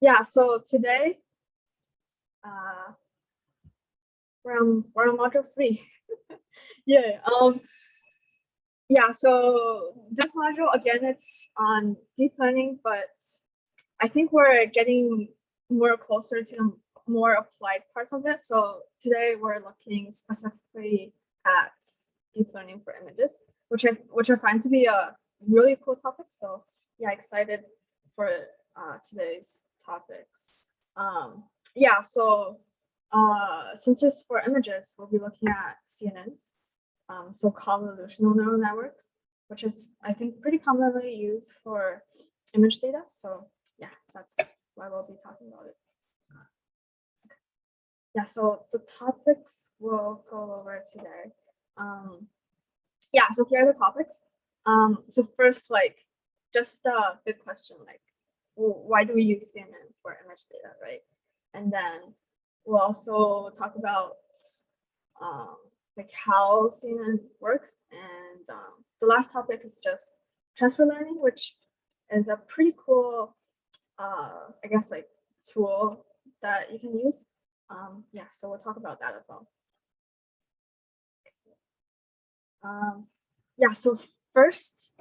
Yeah, so today we're on module 3. Yeah. Yeah, so this module again, it's on deep learning, but I think we're getting more closer to the more applied parts of it. So today we're looking specifically at deep learning for images, which I find to be a really cool topic. So yeah, excited for today's topics. Yeah, so since it's for images, we'll be looking at CNNs, so convolutional neural networks, which is I think pretty commonly used for image data. So yeah, that's why we'll be talking about it. Okay. Yeah, so the topics we'll go over today. Yeah, so here are the topics. So first, like, just a big question, like, why do we use CNN for image data, right? And then we'll also talk about like how CNN works, and the last topic is just transfer learning, which is a pretty cool, I guess, like tool that you can use. Yeah, so we'll talk about that as well. Yeah, so first,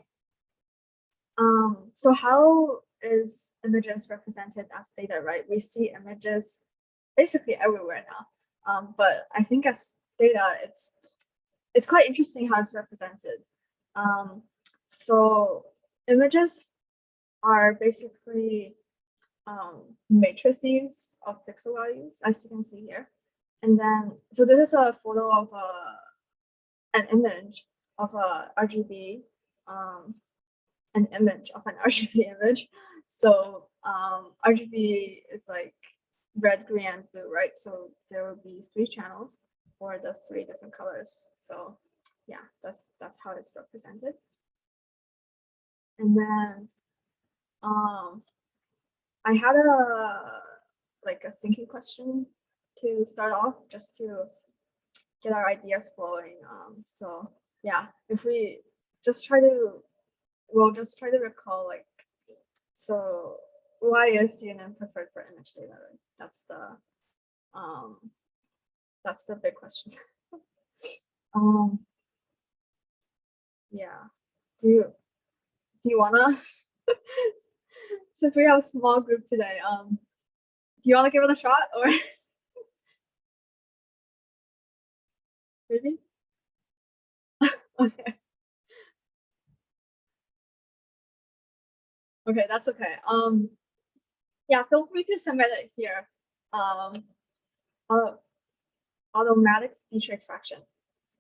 so how is images represented as data, right? We see images basically everywhere now, but I think as data, it's quite interesting how it's represented. So images are basically matrices of pixel values, as you can see here. And then, so this is a photo of an image of a RGB, an image of an RGB image. So RGB is like red, green, and blue, right? So there will be 3 channels for the 3 different colors. So yeah, that's how it's represented. And then I had a thinking question to start off, just to get our ideas flowing. So yeah, if we just we'll just try to recall, like, so why is CNN preferred for image data, right? That's the big question. Yeah, do you wanna since we have a small group today, do you want to give it a shot, or maybe? Okay. Okay, that's okay. Yeah, feel free to submit it here. Automatic feature extraction.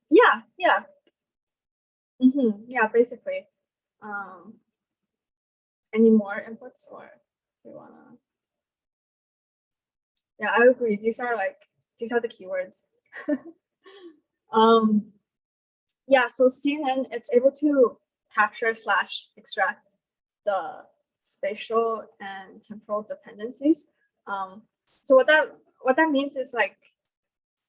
Yeah. Yeah, basically. Any more inputs, or do you wanna? Yeah, I agree. These are the keywords. Yeah, so CNN, it's able to capture / extract the spatial and temporal dependencies. So what that means is, like,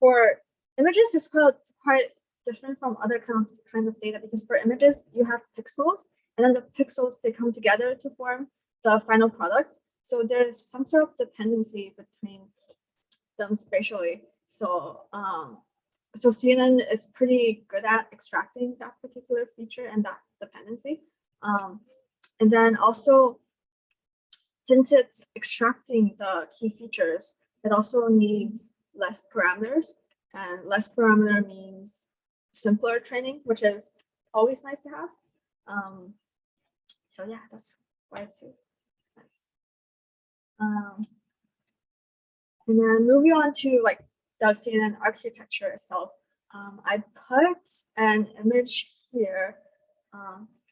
for images, it's quite different from other kinds of data, because for images you have pixels, and then the pixels, they come together to form the final product. So there's some sort of dependency between them spatially. So so CNN is pretty good at extracting that particular feature and that dependency. And then also, since it's extracting the key features, it also needs less parameters, and less parameter means simpler training, which is always nice to have. So yeah, that's why it's nice. And then moving on to, like, the CNN architecture itself, I put an image here.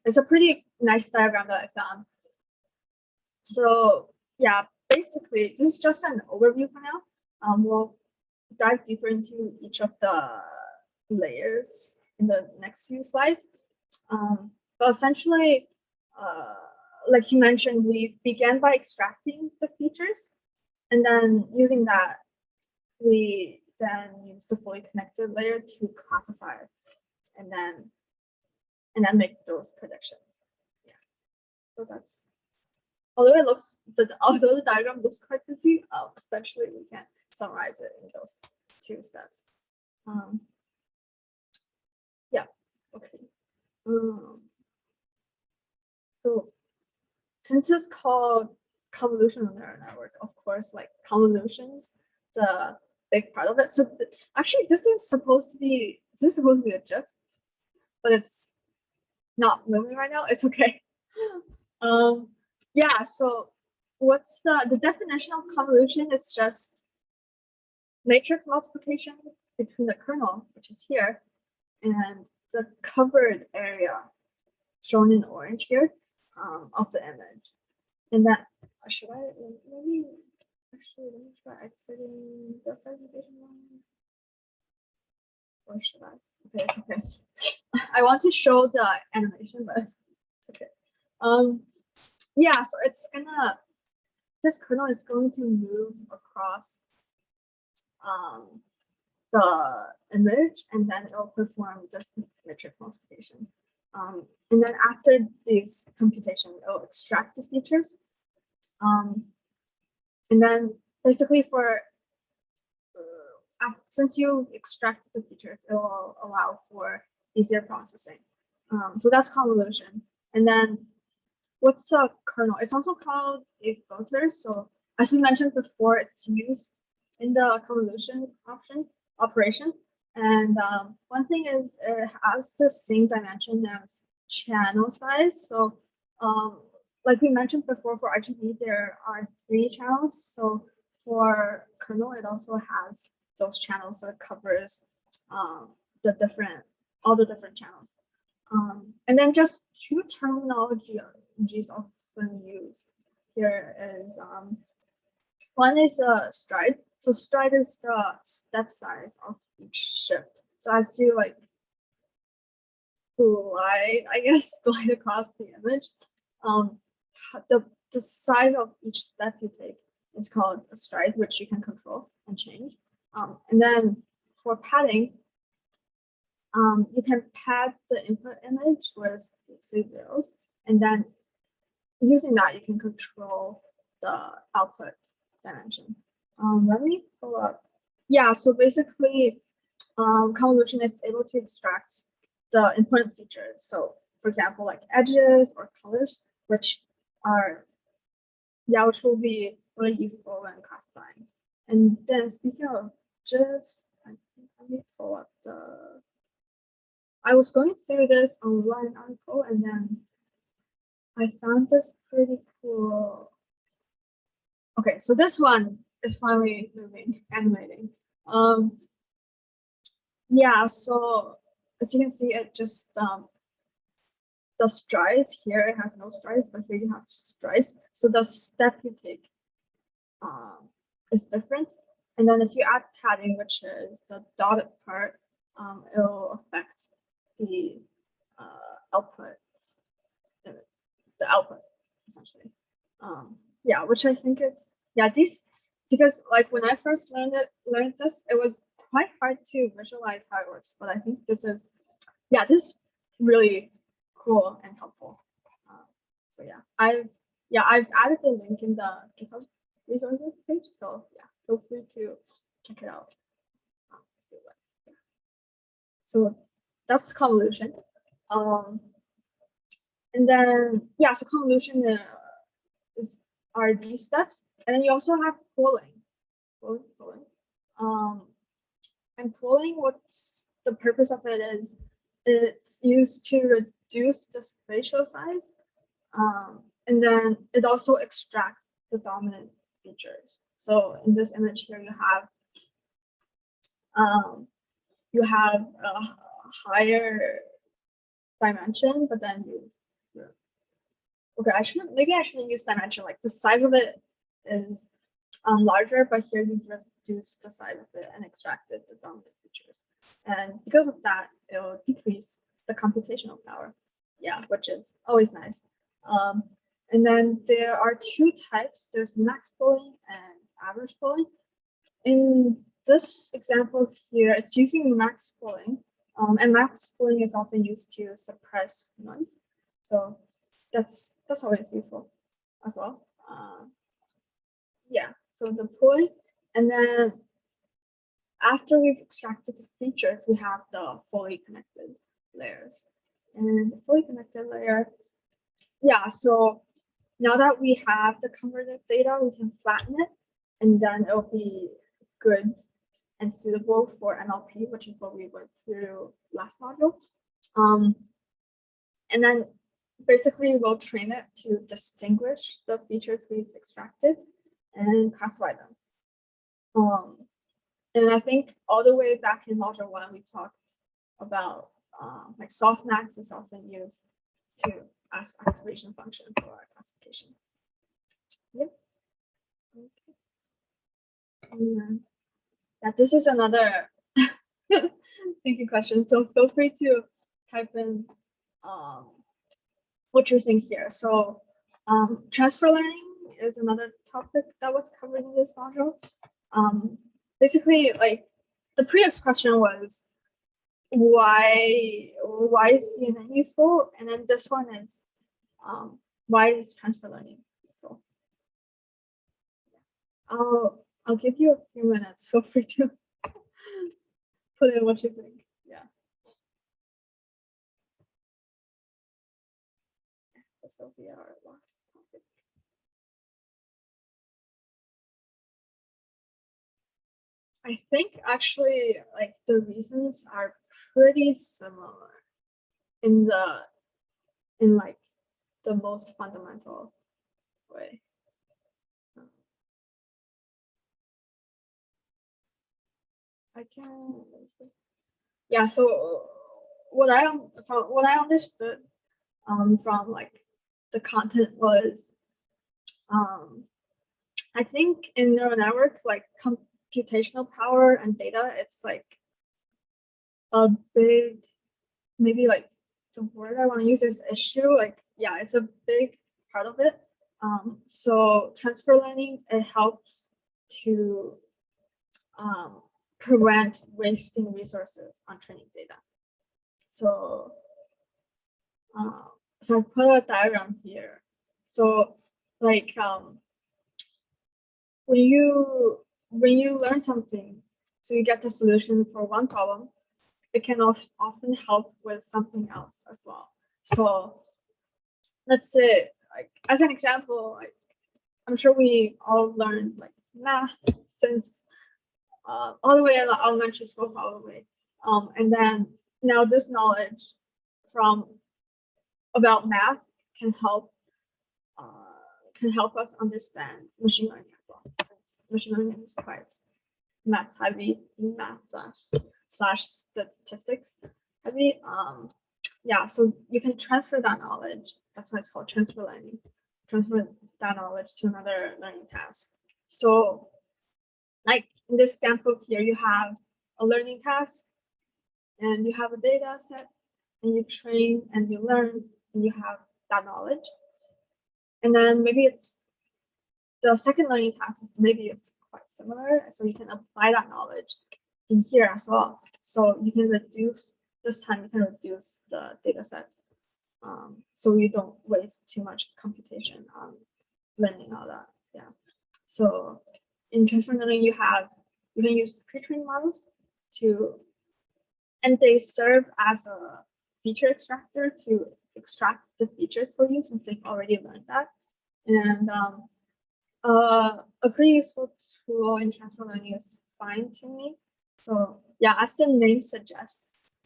It's a pretty nice diagram that I found. So yeah, basically, this is just an overview for now. We'll dive deeper into each of the layers in the next few slides. But essentially, like you mentioned, we began by extracting the features, and then using that, we then use the fully connected layer to classify it, and then make those predictions. Yeah, so although although the diagram looks quite busy, essentially we can summarize it in those 2 steps. Yeah, okay. So since it's called convolutional neural network, of course, like convolutions, the big part of it. So actually, this is supposed to be a GIF, but it's not moving right now. It's okay. Yeah. So what's the definition of convolution? It's just matrix multiplication between the kernel, which is here, and the covered area shown in orange here of the image. And that should I maybe actually let me try exiting the presentation one. Or should I? Okay, it's okay. I want to show the animation, but it's okay. Yeah, so this kernel is going to move across the image, and then it'll perform this matrix multiplication. And then after this computation, it'll extract the features. And then basically since you extract the features, it will allow for easier processing. So that's convolution. And then what's a kernel? It's also called a filter. So as we mentioned before, it's used in the convolution operation. And one thing is it has the same dimension as channel size. So like we mentioned before, for RGB, there are 3 channels. So for kernel, it also has those channels that covers all the different channels. And then just 2 terminologies often used here is one is stride. So stride is the step size of each shift. So as you like glide across the image, the size of each step you take is called a stride, which you can control and change. And then for padding, you can pad the input image with 6 zeros, and then using that you can control the output dimension. Let me pull up. Yeah, so basically, convolution is able to extract the important features. So, for example, like edges or colors, which will be really useful when classifying. And then speaking of GIFs, let me pull up I was going through this online article, and then I found this pretty cool. Okay, so this one is finally animating. Yeah, so as you can see, it just the strides here, it has no strides, but here you have strides. So the step you take is different. And then if you add padding, which is the dotted part, it'll affect the output, essentially. Yeah, which I think because like when I first learned this, it was quite hard to visualize how it works. But I think this is really cool and helpful. So yeah, I've added the link in the GitHub resources page. So yeah, feel free to check it out. So that's convolution. And then so convolution are these steps, and then you also have pooling. And pooling, what's the purpose of it is, it's used to reduce the spatial size, and then it also extracts the dominant features. So in this image here, you have a higher dimension, but then okay, I shouldn't use dimension. Like the size of it is larger, but here you reduce the size of it and extracted the dominant features. And because of that, it'll decrease the computational power. Yeah, which is always nice. And then there are 2 types. There's max pooling and average pooling. In this example here, it's using max pooling. And max pooling is often used to suppress noise. So that's always useful. as well. Yeah, so the pooling, and then after we've extracted the features, we have the fully connected layers. And the fully connected layer, yeah, so now that we have the converted data, we can flatten it, and then it'll be good and suitable for NLP, which is what we went through last module. And then basically we'll train it to distinguish the features we've extracted and classify them. And I think all the way back in module 1, we talked about like softmax is often used to as activation function for our classification. Yep. Okay. And then, yeah, this is another thinking question. So feel free to type in what you're seeing here. So transfer learning is another topic that was covered in this module. Basically, like the previous question was why is CNN useful, and then this one is why is transfer learning useful. I'll give you a few minutes. Feel free to put in what you think. Yeah. This will be our last topic. I think actually like the reasons are pretty similar in like the most fundamental way. I can, yeah, so what I understood from like the content was I think in neural network, like computational power and data, it's like a big, maybe like the word I want to use is issue. Like, yeah, it's a big part of it. So transfer learning, it helps to prevent wasting resources on training data. So, so I put a diagram here. So like when you learn something, so you get the solution for one problem, it can often help with something else as well. So let's say, like as an example, like I'm sure we all learned like math since all the way in elementary school probably, and then now this knowledge from about math can help us understand machine learning as well. Since machine learning is quite math heavy, math slash statistics heavy. Yeah, so you can transfer that knowledge. That's why it's called transfer learning. Transfer that knowledge to another learning task. So like in this example here, you have a learning task and you have a data set and you train and you learn and you have that knowledge. And then maybe it's the second learning task, maybe it's quite similar. So you can apply that knowledge in here as well. So you can reduce, this time you can reduce the data set. So you don't waste too much computation on learning all that. Yeah. So in transfer learning, you can use pre-trained models and they serve as a feature extractor to extract the features for you since they've already learned that. And a pretty useful tool in transfer learning is fine-tuning. So yeah, as the name suggests,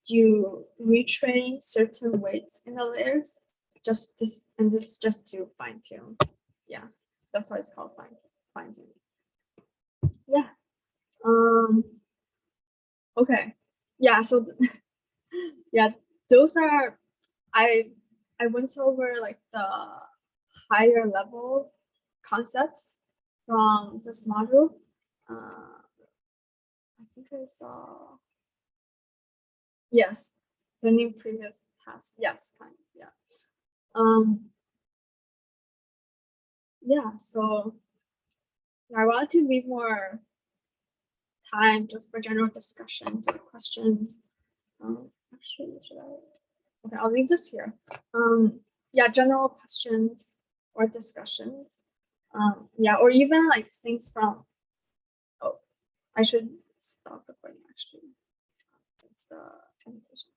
you retrain certain weights in the layers, this just to fine-tune. Yeah, that's why it's called fine-tuning. Yeah. Okay. Yeah. So yeah, those are I went over like the higher level concepts from this module. I think I saw, yes, learning previous tasks. Yes, kind of, yeah. Yeah, so I wanted to leave more time just for general discussions or questions. Actually, should I? Okay, I'll leave this here. Yeah, general questions or discussions. Yeah, or even like things from, oh, I should stop recording actually. It's the invitation.